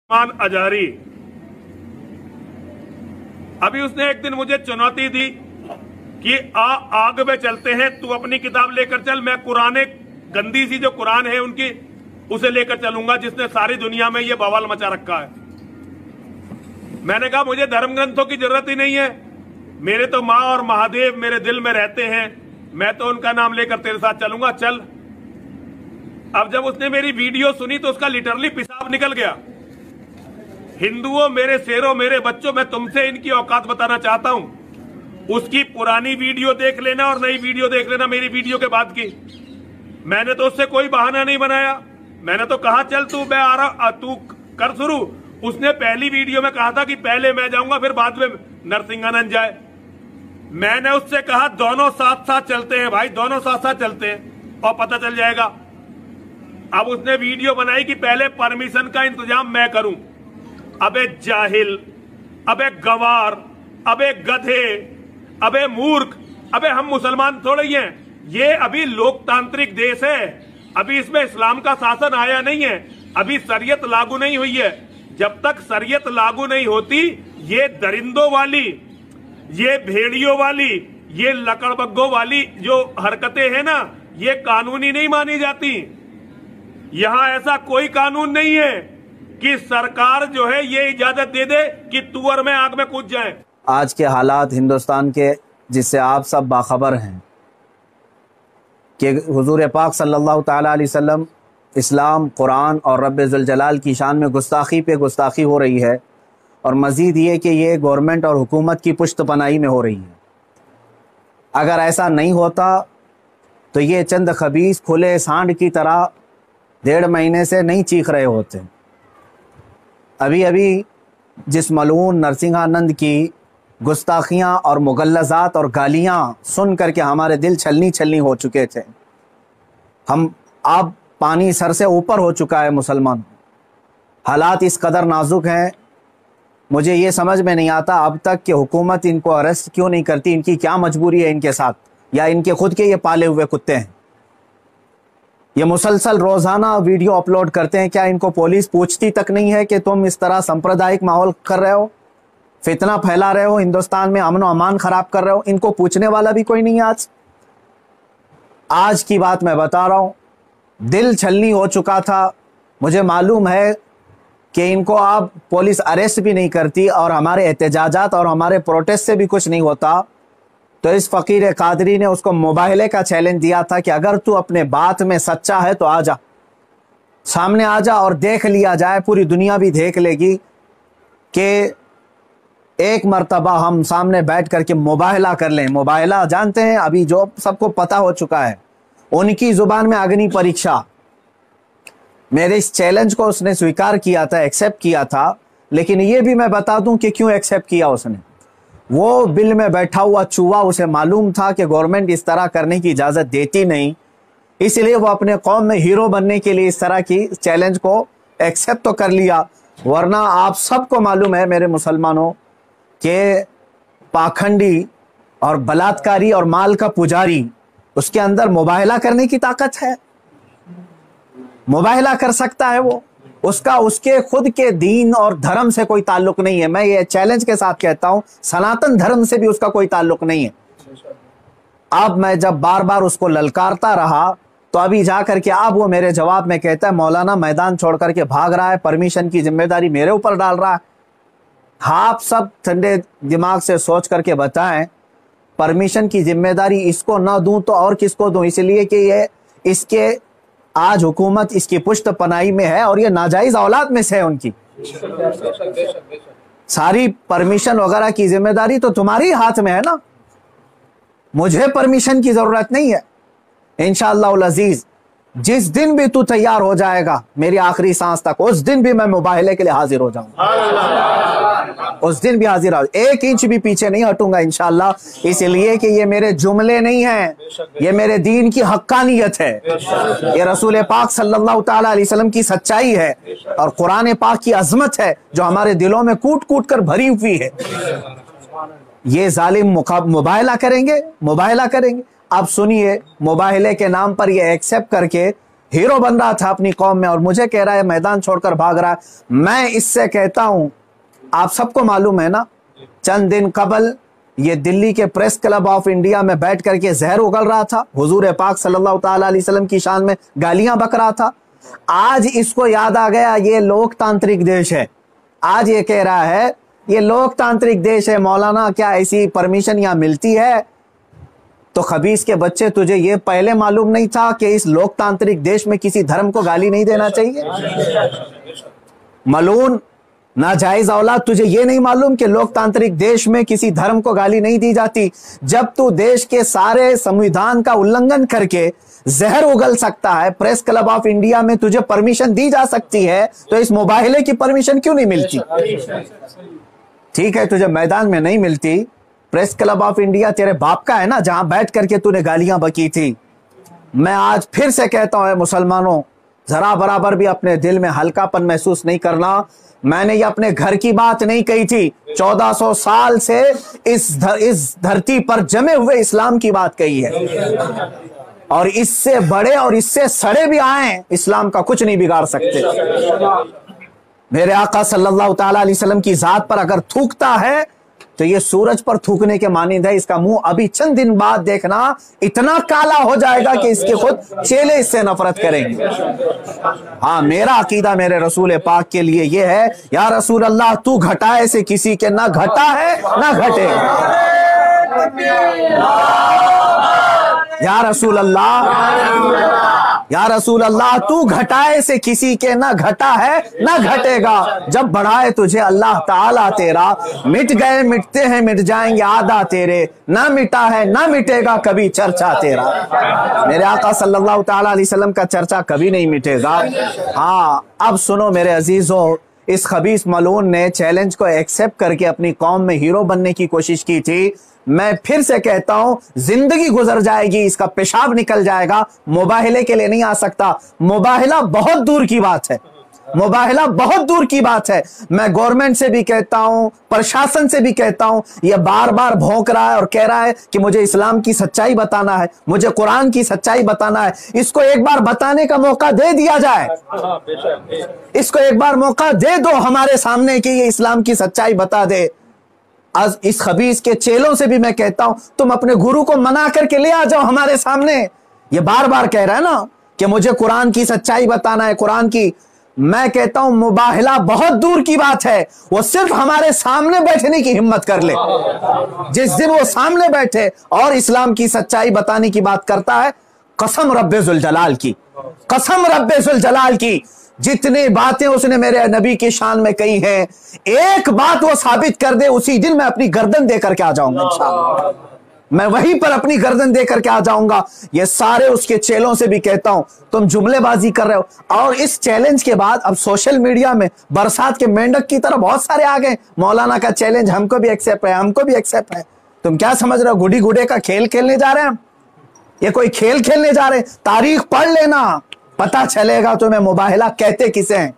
मान अजारी, अभी उसने एक दिन मुझे चुनौती दी कि आग में चलते हैं, तू अपनी किताब लेकर चल, मैं कुरान, गंदी सी जो कुरान है उनकी, उसे लेकर चलूंगा जिसने सारी दुनिया में ये बवाल मचा रखा है। मैंने कहा मुझे धर्म ग्रंथों की जरूरत ही नहीं है, मेरे तो माँ और महादेव मेरे दिल में रहते हैं, मैं तो उनका नाम लेकर तेरे साथ चलूंगा, चल। अब जब उसने मेरी वीडियो सुनी तो उसका लिटरली पेशाब निकल गया। हिंदुओं, मेरे शेरों, मेरे बच्चों, मैं तुमसे इनकी औकात बताना चाहता हूं। उसकी पुरानी वीडियो देख लेना और नई वीडियो देख लेना मेरी वीडियो के बाद की। मैंने तो उससे कोई बहाना नहीं बनाया, मैंने तो कहा चल तू, मैं आ रहा, तू कर शुरू। उसने पहली वीडियो में कहा था कि पहले मैं जाऊंगा फिर बाद में नरसिंहानंद जाए। मैंने उससे कहा दोनों साथ साथ चलते हैं भाई, दोनों साथ साथ चलते हैं और पता चल जाएगा। अब उसने वीडियो बनाई कि पहले परमिशन का इंतजाम मैं करूं। अबे जाहिल, अबे गवार, अबे गधे, अबे मूर्ख, अबे हम मुसलमान थोड़े ही हैं, ये अभी लोकतांत्रिक देश है, अभी इसमें इस्लाम का शासन आया नहीं है, अभी शरीयत लागू नहीं हुई है। जब तक शरीयत लागू नहीं होती, ये दरिंदों वाली, ये भेड़ियों वाली, ये लकड़बग्गों वाली जो हरकतें हैं ना, ये कानूनी नहीं मानी जाती। यहां ऐसा कोई कानून नहीं है कि सरकार जो है ये इजाजत दे दे कि तू और मैं आग में कूद जाए। आज के हालात हिंदुस्तान के, जिससे आप सब बाखबर हैं कि हुजूर पाक सल्लल्लाहु ताला अलैहि वसल्लम, इस्लाम, कुरान और रब्बे ज़ुल जलाल की शान में गुस्ताखी पे गुस्ताखी हो रही है, और मज़ीद ये कि ये गवर्नमेंट और हुकूमत की पुश्त पनाही में हो रही है। अगर ऐसा नहीं होता तो ये चंद खबीस खुले सांड की तरह 1.5 महीने से नहीं चीख रहे होते। अभी अभी जिस मलून नरसिंहानंद की गुस्ताखियाँ और मुगल्लज़ात और गालियाँ सुन करके हमारे दिल छलनी छलनी हो चुके थे, हम अब पानी सर से ऊपर हो चुका है। मुसलमान हालात इस कदर नाजुक हैं, मुझे ये समझ में नहीं आता अब तक कि हुकूमत इनको अरेस्ट क्यों नहीं करती। इनकी क्या मजबूरी है इनके साथ, या इनके खुद के ये पाले हुए कुत्ते हैं? ये मुसलसल रोज़ाना वीडियो अपलोड करते हैं, क्या इनको पुलिस पूछती तक नहीं है कि तुम इस तरह सांप्रदायिक माहौल कर रहे हो, फितना फैला रहे हो, हिंदुस्तान में अमन अमान खराब कर रहे हो? इनको पूछने वाला भी कोई नहीं है। आज की बात मैं बता रहा हूँ, दिल छलनी हो चुका था। मुझे मालूम है कि इनको अब पुलिस अरेस्ट भी नहीं करती और हमारे एहतजाजात और हमारे प्रोटेस्ट से भी कुछ नहीं होता, तो इस फ़कीर कादरी ने उसको मुबाहले का चैलेंज दिया था कि अगर तू अपने बात में सच्चा है तो आ जा, सामने आ जा और देख लिया जाए, पूरी दुनिया भी देख लेगी कि एक मर्तबा हम सामने बैठ करके मुबाहला कर लें। मुबाहला जानते हैं, अभी जो सबको पता हो चुका है, उनकी ज़ुबान में अग्नि परीक्षा। मेरे इस चैलेंज को उसने स्वीकार किया था, एक्सेप्ट किया था, लेकिन ये भी मैं बता दूं कि क्यों एक्सेप्ट किया उसने। वो बिल में बैठा हुआ चूहा, उसे मालूम था कि गवर्नमेंट इस तरह करने की इजाज़त देती नहीं, इसलिए वो अपने कौम में हीरो बनने के लिए इस तरह की चैलेंज को एक्सेप्ट तो कर लिया। वरना आप सबको मालूम है मेरे मुसलमानों कि पाखंडी और बलात्कारी और माल का पुजारी, उसके अंदर मुबाहला करने की ताकत है, मुबाहला कर सकता है वो। उसका उसके खुद के दीन और धर्म से कोई ताल्लुक नहीं है। मैं ये चैलेंज के साथ कहता हूं, सनातन धर्म से भी उसका कोई ताल्लुक नहीं है। अब मैं जब बार बार उसको ललकारता रहा, तो अभी जाकर के अब वो मेरे जवाब में कहता है मौलाना मैदान छोड़ करके भाग रहा है, परमिशन की जिम्मेदारी मेरे ऊपर डाल रहा है। आप सब ठंडे दिमाग से सोच करके बताएं, परमिशन की जिम्मेदारी इसको ना दूं तो और किसको दूं? इसलिए कि ये इसके आज हुकूमत इसकी पुश्त पनाही में है और ये नाजायज औलाद में से है उनकी। सारी परमिशन वगैरह की जिम्मेदारी तो तुम्हारी हाथ में है ना, मुझे परमिशन की जरूरत नहीं है। इंशाअल्लाह उल अजीज, जिस दिन भी तू तैयार हो जाएगा मेरी आखिरी सांस तक, उस दिन भी मैं मुबाहले के लिए हाजिर हो जाऊंगा, उस दिन भी हाजिर हो, 1 इंच भी पीछे नहीं हटूंगा इंशाअल्लाह। इसलिए कि ये मेरे जुमले नहीं हैं, ये मेरे दीन की हक्कानियत है, ये रसूल पाक सल्लल्लाहु ताला अलैहि वसल्लम की सच्चाई है और कुरान पाक की अजमत है जो हमारे दिलों में कूट कूट कर भरी हुई है। ये जालिम मुबाहला करेंगे, मुबाहला करेंगे। अब सुनिए, मुबाहले के नाम पर ये एक्सेप्ट करके हीरो बन रहा था अपनी कौम में, और मुझे कह रहा है मैदान छोड़कर भाग रहा है। मैं इससे कहता हूं, आप सबको मालूम है ना, चंद दिन कबल ये दिल्ली के प्रेस क्लब ऑफ इंडिया में बैठ करके जहर उगल रहा था, हुजूर पाक सल्लल्लाहु ताला अलैहि वसल्लम की शान में गालियां बक रहा था। आज इसको याद आ गया ये लोकतांत्रिक देश है। आज ये कह रहा है ये लोकतांत्रिक देश है, मौलाना क्या ऐसी परमिशन यहां मिलती है? तो खबीस के बच्चे, तुझे ये पहले मालूम नहीं था कि इस लोकतांत्रिक देश में किसी धर्म को गाली नहीं देना चाहिए? मलून नाजायज औलाद, तुझे ये नहीं मालूम कि लोकतांत्रिक देश में किसी धर्म को गाली नहीं दी जाती? जब तू देश के सारे संविधान का उल्लंघन करके जहर उगल सकता है, प्रेस क्लब ऑफ इंडिया में तुझे परमिशन दी जा सकती है, तो इस मुबाहिले की परमिशन क्यों नहीं मिलती? ठीक है, तुझे मैदान में नहीं मिलती, प्रेस क्लब ऑफ इंडिया तेरे बाप का है ना, जहां बैठ करके तूने गालियां बकी थी। मैं आज फिर से कहता हूं मुसलमानों, जरा बराबर भी अपने दिल में हल्कापन महसूस नहीं करना। मैंने ये अपने घर की बात नहीं कही थी, 1400 साल से इस धरती पर जमे हुए इस्लाम की बात कही है, और इससे बड़े और इससे सड़े भी आए, इस्लाम का कुछ नहीं बिगाड़ सकते। मेरे आका सल्लल्लाहु ताला अलैहि वसल्लम की जात पर अगर थूकता है तो ये सूरज पर थूकने के मानिंद है। इसका मुंह अभी चंद दिन बाद देखना इतना काला हो जाएगा कि इसके खुद चेले इससे नफरत करेंगे। हाँ, मेरा अकीदा मेरे रसूल पाक के लिए ये है, या रसूल अल्लाह तू घटाए से किसी के ना घटा है ना घटे। या रसूल अल्लाह, या रसूल अल्लाह तू घटाए से किसी के ना घटा है ना घटेगा। जब बढ़ाए तुझे अल्लाह ताला तेरा, मिट गए मिटते हैं मिट जाएंगे आदा तेरे, ना मिटा है ना मिटेगा कभी चर्चा तेरा। मेरे आका सल्लल्लाहु ताला अलैहि वसल्लम का चर्चा कभी नहीं मिटेगा। हाँ, अब सुनो मेरे अजीजों, इस खबीस मलून ने चैलेंज को एक्सेप्ट करके अपनी कौम में हीरो बनने की कोशिश की थी। मैं फिर से कहता हूं, जिंदगी गुजर जाएगी, इसका पेशाब निकल जाएगा, मुबाहिले के लिए नहीं आ सकता। मुबाहिला बहुत दूर की बात है, मुबाहिला बहुत दूर की बात है। मैं गवर्नमेंट से भी कहता हूं, प्रशासन से भी कहता हूं, यह बार बार भौंक रहा है और कह रहा है कि मुझे इस्लाम की सच्चाई बताना है, मुझे कुरान की सच्चाई बताना है। इसको एक बार बताने का मौका दे दिया जाए, इसको एक बार मौका दे दो हमारे सामने कि ये इस्लाम की सच्चाई बता दे। आज इस खबीस के चेलों से भी मैं कहता हूं, तुम अपने गुरु को मना करके ले आ जाओ हमारे सामने। ये बार बार कह रहा है ना कि मुझे कुरान की सच्चाई बताना है, कुरान की। मैं कहता हूं मुबाहिला बहुत दूर की बात है, वो सिर्फ हमारे सामने बैठने की हिम्मत कर ले। जिस दिन वो सामने बैठे और इस्लाम की सच्चाई बताने की बात करता है, कसम रब्बे जुल जलाल की, कसम रब्बे जुल जलाल की, जितनी बातें उसने मेरे नबी की शान में कही हैं, एक बात वो साबित कर दे, उसी दिन मैं अपनी गर्दन दे करके आ जाऊंगा इंशाअल्लाह। मैं वहीं पर अपनी गर्दन दे करके आ जाऊंगा। ये सारे उसके चेलों से भी कहता हूं, तुम जुमलेबाजी कर रहे हो। और इस चैलेंज के बाद अब सोशल मीडिया में बरसात के मेंढक की तरह बहुत सारे आ गए, मौलाना का चैलेंज हमको भी एक्सेप्ट है, हमको भी एक्सेप्ट है। तुम क्या समझ रहे हो, गुडी गुडे का खेल खेलने जा रहे हैं? ये कोई खेल खेलने जा रहे हैं? तारीख पढ़ लेना, पता चलेगा तुम्हें मुबाहिला कहते किसे हैं।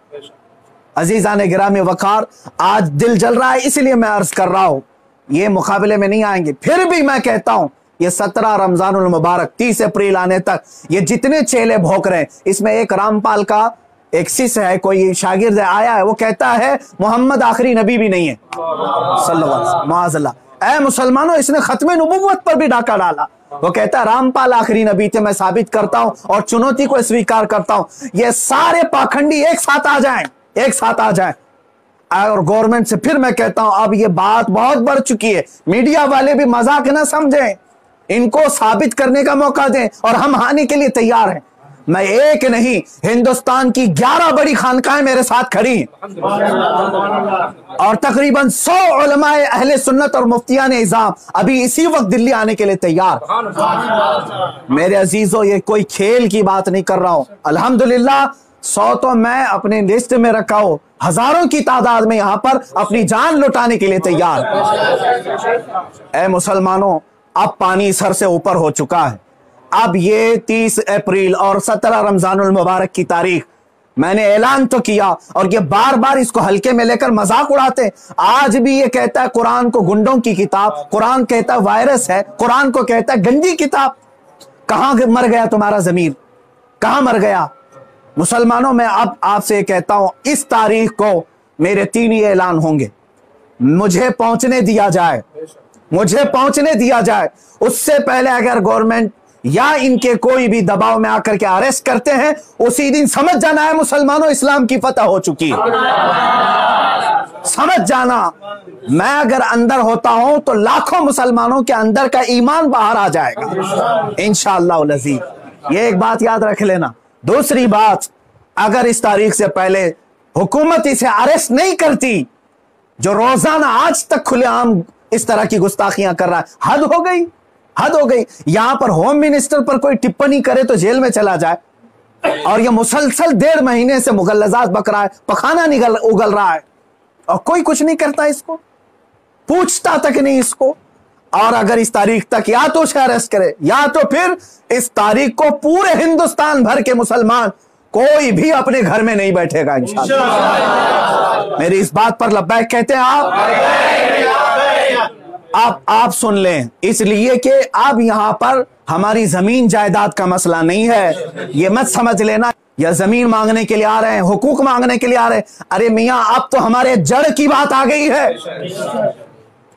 अजीजान गिरामी वकार, आज दिल जल रहा है इसलिए मैं अर्ज कर रहा हूं, ये मुकाबले में नहीं आएंगे। फिर भी मैं कहता हूं, ये 17 रमजानुल मुबारक 30 अप्रैल आने तक ये जितने चेले भोंक रहे हैं, इसमें एक रामपाल का एक शिष्य है, कोई शागिर्द आया है, वो कहता है मोहम्मद आखिरी नबी भी नहीं है सल्लल्लाहु अलैहि वसल्लम। ऐ मुसलमानों, इसने खत्मे नबुव्वत पर भी डाका डाला। वो कहता है रामपाल आखिरी नबी थे, मैं साबित करता हूं और चुनौती को स्वीकार करता हूं। ये सारे पाखंडी एक साथ आ जाएं, एक साथ आ जाएं। और गवर्नमेंट से फिर मैं कहता हूं, अब ये बात बहुत बढ़ चुकी है, मीडिया वाले भी मजाक न समझें, इनको साबित करने का मौका दें और हम आने के लिए तैयार हैं। मैं एक नहीं, हिंदुस्तान की 11 बड़ी खानकाएं मेरे साथ खड़ी हैं और तकरीबन 100 उलमाए अहले सुन्नत और मुफ्तियान इज़ाम अभी इसी वक्त दिल्ली आने के लिए तैयार। मेरे अजीजों, ये कोई खेल की बात नहीं कर रहा हूं। अल्हम्दुलिल्लाह 100 तो मैं अपने लिस्ट में रखा हूं, हजारों की तादाद में यहां पर अपनी जान लुटाने के लिए तैयार। ऐ मुसलमानों, अब पानी सर से ऊपर हो चुका है। अब ये 30 अप्रैल और 17 रमजानुल मुबारक की तारीख मैंने ऐलान तो किया, और ये बार बार इसको हल्के में लेकर मजाक उड़ाते। आज भी ये कहता है कुरान को गुंडों की किताब, कुरान कहता है वायरस है, कुरान को कहता है गंदी किताब। कहां मर गया तुम्हारा जमीर, कहां मर गया? मुसलमानों, मैं अब आपसे कहता हूं, इस तारीख को मेरे 3 ही ऐलान होंगे। मुझे पहुंचने दिया जाए, मुझे पहुंचने दिया जाए। उससे पहले अगर गवर्नमेंट या इनके कोई भी दबाव में आकर के अरेस्ट करते हैं, उसी दिन समझ जाना है मुसलमानों, इस्लाम की फतह हो चुकी है। समझ जाना, मैं अगर अंदर होता हूं तो लाखों मुसलमानों के अंदर का ईमान बाहर आ जाएगा इंशाअल्लाह अज़ीज़। ये एक बात याद रख लेना। दूसरी बात, अगर इस तारीख से पहले हुकूमत इसे अरेस्ट नहीं करती, जो रोजाना आज तक खुलेआम इस तरह की गुस्ताखियां कर रहा है, हद हो गई, हद हो गई। यहां पर होम मिनिस्टर पर कोई टिप्पणी करे तो जेल में चला जाए, और यह मुसलसल 1.5 महीने से मुगल्लजात बक रहा है, पखाना उगल रहा है, और कोई कुछ नहीं करता, इसको पूछता तक नहीं इसको। और अगर इस तारीख तक या तो उसे अरेस्ट करे, या तो फिर इस तारीख को पूरे हिंदुस्तान भर के मुसलमान कोई भी अपने घर में नहीं बैठेगा इंशाअल्लाह। मेरी इस बात पर लब्बैक कहते हैं आप सुन लें, इसलिए कि अब यहां पर हमारी जमीन जायदाद का मसला नहीं है। ये मत समझ लेना या जमीन मांगने के लिए आ रहे हैं, हुकूक मांगने के लिए आ रहे हैं। अरे मियां, अब तो हमारे जड़ की बात आ गई है।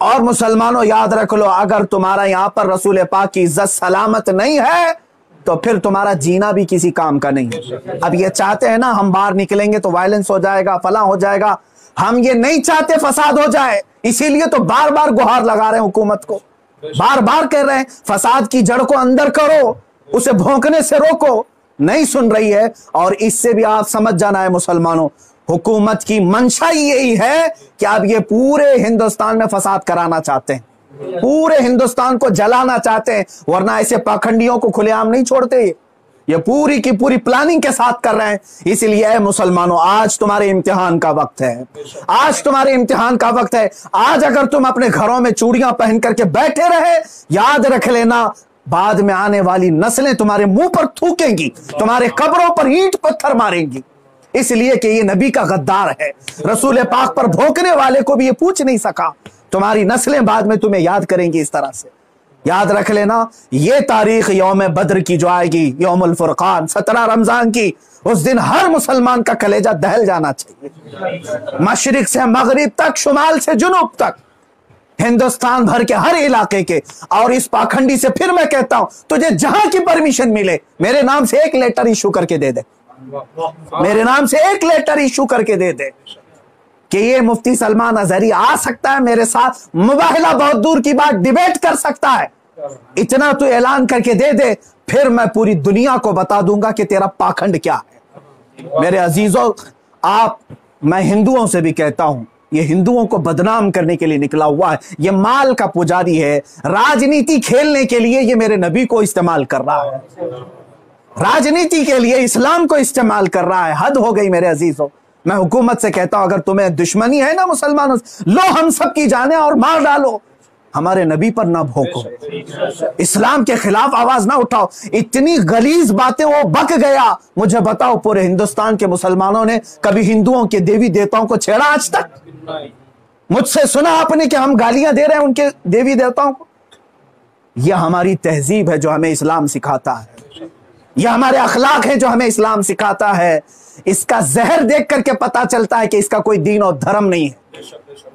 और मुसलमानों याद रख लो, अगर तुम्हारा यहां पर रसूल पाक की इज्जत सलामत नहीं है तो फिर तुम्हारा जीना भी किसी काम का नहीं है। अब ये चाहते हैं ना हम बाहर निकलेंगे तो वायलेंस हो जाएगा, फला हो जाएगा। हम ये नहीं चाहते फसाद हो जाए, इसीलिए तो बार बार गुहार लगा रहे हैं हुकूमत को, बार बार कह रहे हैं फसाद की जड़ को अंदर करो, उसे भौंकने से रोको। नहीं सुन रही है। और इससे भी आप समझ जाना है मुसलमानों, हुकूमत की मंशा यही है कि आप ये पूरे हिंदुस्तान में फसाद कराना चाहते हैं, पूरे हिंदुस्तान को जलाना चाहते हैं, वरना ऐसे पाखंडियों को खुलेआम नहीं छोड़ते। ये पूरी की पूरी प्लानिंग के साथ कर रहे हैं। इसलिए मुसलमानों, आज तुम्हारे इम्तिहान का वक्त है, आज तुम्हारे इम्तिहान का वक्त है। आज अगर तुम अपने घरों में चूड़ियां पहन करके बैठे रहे, याद रख लेना बाद में आने वाली नस्लें तुम्हारे मुंह पर थूकेंगी, तुम्हारे कब्रों पर ईंट पत्थर मारेंगी। इसलिए कि ये नबी का गद्दार है, रसूल पाक पर भोंकने वाले को भी ये पूछ नहीं सका। तुम्हारी नस्लें बाद में तुम्हें याद करेंगी इस तरह से। याद रख लेना, ये तारीख यौम बद्र की जो आएगी, यौमुल फुरकान 17 रमजान की, उस दिन हर मुसलमान का कलेजा दहल जाना चाहिए। मशरिक से मगरिब तक, शुमाल से जुनूब तक, हिंदुस्तान भर के हर इलाके के। और इस पाखंडी से फिर मैं कहता हूं, तुझे जहां की परमिशन मिले मेरे नाम से एक लेटर इशू करके दे दे, मेरे नाम से एक लेटर इशू करके दे दे कि ये मुफ्ती सलमान अजहरी आ सकता है मेरे साथ, मुबाहला बहुत दूर की बात, डिबेट कर सकता है। इतना तो ऐलान करके दे दे, फिर मैं पूरी दुनिया को बता दूंगा कि तेरा पाखंड क्या है। मेरे अजीजों, मैं हिंदुओं से भी कहता हूं, ये हिंदुओं को बदनाम करने के लिए निकला हुआ है, ये माल का पुजारी है, राजनीति खेलने के लिए ये मेरे नबी को इस्तेमाल कर रहा है, राजनीति के लिए इस्लाम को इस्तेमाल कर रहा है। हद हो गई मेरे अजीजों। मैं हुकूमत से कहता हूं, अगर तुम्हें दुश्मनी है ना मुसलमानों से, लो हम सब की जाने और मार डालो, हमारे नबी पर ना भोंको, इस्लाम के खिलाफ आवाज ना उठाओ। इतनी गलीज बातें वो बक गया। मुझे बताओ, पूरे हिंदुस्तान के मुसलमानों ने कभी हिंदुओं के देवी देवताओं को छेड़ा आज तक? मुझसे सुना आपने कि हम गालियां दे रहे हैं उनके देवी देवताओं को? यह हमारी तहजीब है जो हमें इस्लाम सिखाता है, यह हमारे अखलाक है जो हमें इस्लाम सिखाता है। इसका जहर देख करके पता चलता है कि इसका कोई दीन और धर्म नहीं है।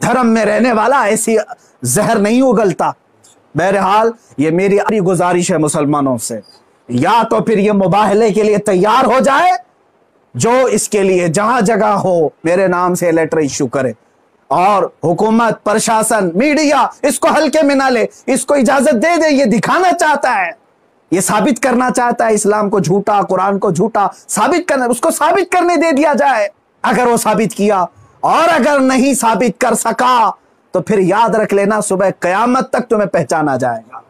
धर्म में रहने वाला ऐसी जहर नहीं उगलता। बहरहाल, ये मेरी गुजारिश है मुसलमानों से, या तो फिर ये मुबाहले के लिए तैयार हो जाए, जो इसके लिए जहां जगह हो मेरे नाम से लेटर इश्यू करे, और हुकूमत, प्रशासन, मीडिया इसको हल्के में ना ले, इसको इजाजत दे दे। ये दिखाना चाहता है, ये साबित करना चाहता है इस्लाम को झूठा, कुरान को झूठा साबित करना, उसको साबित करने दे दिया जाए। अगर वो साबित किया, और अगर नहीं साबित कर सका, तो फिर याद रख लेना, सुबह कयामत तक तुम्हें पहचाना जाएगा,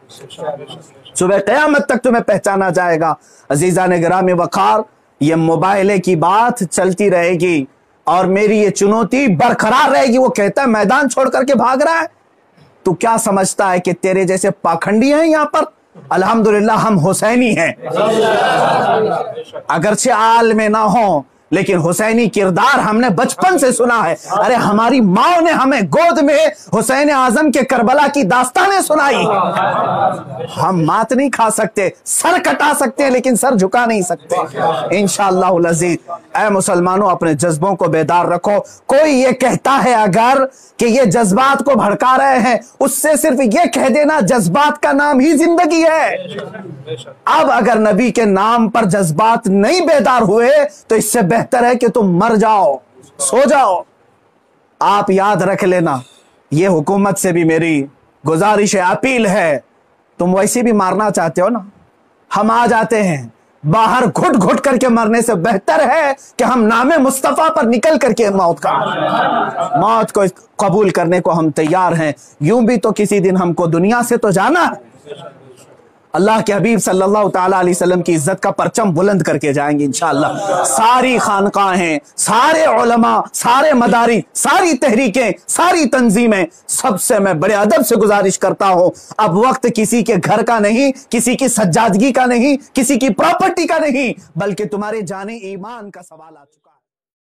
सुबह कयामत तक तुम्हें पहचाना जाएगा। अजीजान गिरामी वकार, ये मुबाहले की बात चलती रहेगी और मेरी ये चुनौती बरकरार रहेगी। वो कहता है मैदान छोड़ करके भाग रहा है, तू क्या समझता है कि तेरे जैसे पाखंडी हैं यहां पर? अल्हम्दुलिल्लाह हम हुसैनी हैं, अगरचे आल में ना हो, लेकिन हुसैनी किरदार हमने बचपन से सुना है। अरे हमारी माँ ने हमें गोद में हुसैन आजम के करबला की दास्तानें सुनाई। हम मात नहीं खा सकते, सर कटा सकते हैं लेकिन सर झुका नहीं सकते। इंशाअल्लाह अज़ीज़, ऐ मुसलमानों, अपने जज्बों को बेदार रखो। कोई ये कहता है अगर कि ये जज्बात को भड़का रहे हैं, उससे सिर्फ ये कह देना जज्बात का नाम ही जिंदगी है। अब अगर नबी के नाम पर जज्बात नहीं बेदार हुए तो इससे बेहतर है कि तुम मर जाओ, सो जाओ। आप याद रख लेना, ये हुकूमत से भी मेरी गुजारिश है, अपील है, तुम वैसे भी मारना चाहते हो ना, हम आ जाते हैं। बाहर घुट घुट करके मरने से बेहतर है कि हम नामे मुस्तफा पर निकल करके मौत को कबूल करने को हम तैयार हैं। यूं भी तो किसी दिन हमको दुनिया से तो जाना है। अल्लाह के हबीब सल्लल्लाहु ताला अलैहि वसल्लम की इज्जत का परचम बुलंद करके जाएंगे इंशाअल्लाह। सारी खानकाहें, सारे उलमा, सारे मदारी, सारी तहरीकें, सारी तंजीमें, सबसे मैं बड़े अदब से गुजारिश करता हूं, अब वक्त किसी के घर का नहीं, किसी की सज्जादगी का नहीं, किसी की प्रॉपर्टी का नहीं, बल्कि तुम्हारे जाने ईमान का सवाल आ चुका।